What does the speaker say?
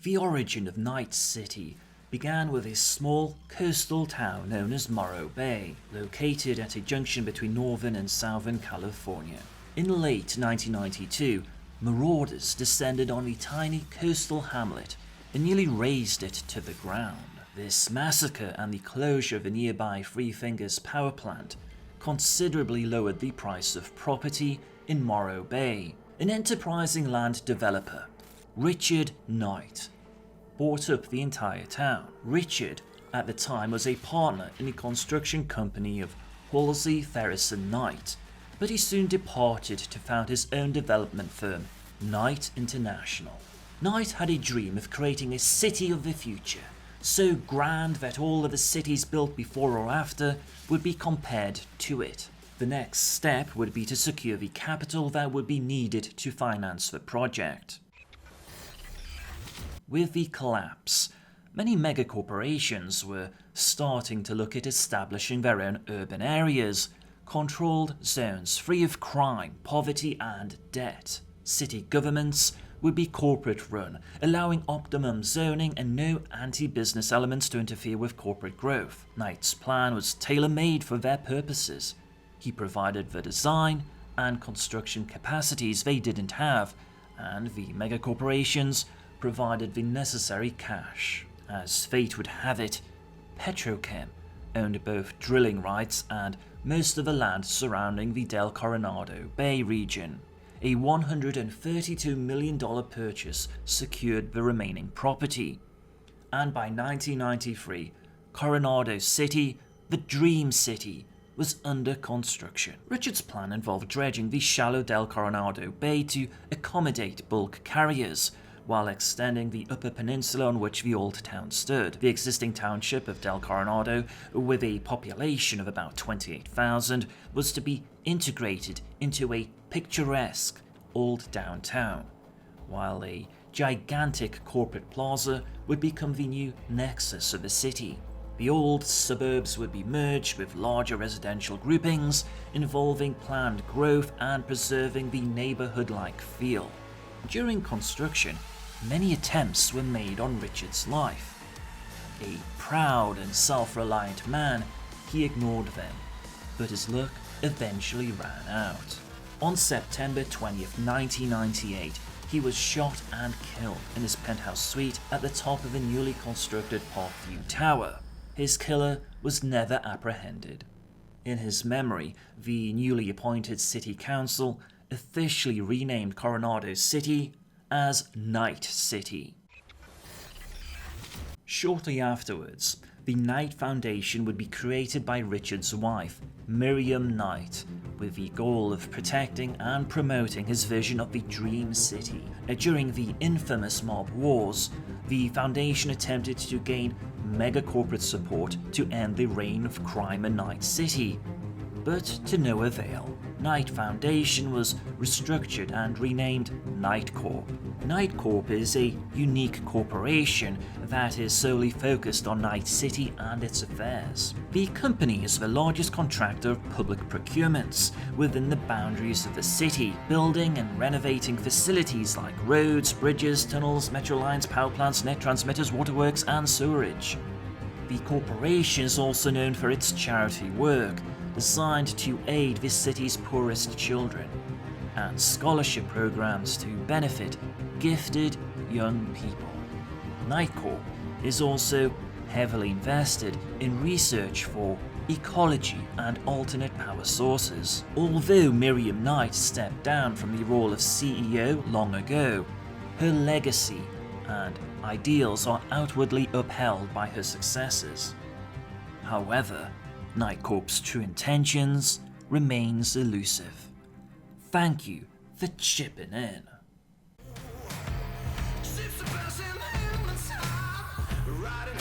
The origin of Night City began with a small coastal town known as Morro Bay, located at a junction between northern and southern California. In late 1992, marauders descended on the tiny coastal hamlet and nearly razed it to the ground. This massacre and the closure of the nearby Three Fingers power plant considerably lowered the price of property in Morro Bay. An enterprising land developer, Richard Knight, bought up the entire town. Richard, at the time, was a partner in the construction company of Halsey, Ferris and Knight, but he soon departed to found his own development firm, Knight International. Knight had a dream of creating a city of the future, so grand that all of the cities built before or after would be compared to it. The next step would be to secure the capital that would be needed to finance the project. With the collapse, many megacorporations were starting to look at establishing their own urban areas, controlled zones free of crime, poverty and debt. City governments would be corporate run, allowing optimum zoning and no anti-business elements to interfere with corporate growth. Knight's plan was tailor-made for their purposes. He provided the design and construction capacities they didn't have, and the megacorporations provided the necessary cash. As fate would have it, Petrochem owned both drilling rights and most of the land surrounding the Del Coronado Bay region. A $132 million purchase secured the remaining property, and by 1993, Coronado City, the Dream City, was under construction. Richard's plan involved dredging the shallow Del Coronado Bay to accommodate bulk carriers, while extending the upper peninsula on which the old town stood. The existing township of Del Coronado, with a population of about 28,000, was to be integrated into a picturesque old downtown, while a gigantic corporate plaza would become the new nexus of the city. The old suburbs would be merged with larger residential groupings, involving planned growth and preserving the neighborhood-like feel. During construction, many attempts were made on Richard's life. A proud and self-reliant man, he ignored them, but his luck eventually ran out. On September 20th, 1998, he was shot and killed in his penthouse suite at the top of a newly constructed Parkview Tower. His killer was never apprehended. In his memory, the newly appointed city council officially renamed Coronado City as Night City. Shortly afterwards, the Knight Foundation would be created by Richard's wife, Miriam Knight, with the goal of protecting and promoting his vision of the Dream City. During the infamous mob wars, the foundation attempted to gain mega-corporate support to end the reign of crime in Night City, but to no avail. Knight Foundation was restructured and renamed Knight Corp. Knight Corp is a unique corporation that is solely focused on Night City and its affairs. The company is the largest contractor of public procurements within the boundaries of the city, building and renovating facilities like roads, bridges, tunnels, metro lines, power plants, net transmitters, waterworks, and sewerage. The corporation is also known for its charity work, designed to aid the city's poorest children, and scholarship programs to benefit gifted young people. Knight Corp is also heavily invested in research for ecology and alternate power sources. Although Miriam Knight stepped down from the role of CEO long ago, her legacy and ideals are outwardly upheld by her successors. However, Knight Corp's true intentions remains elusive. Thank you for chipping in. Ships are passing in the time, riding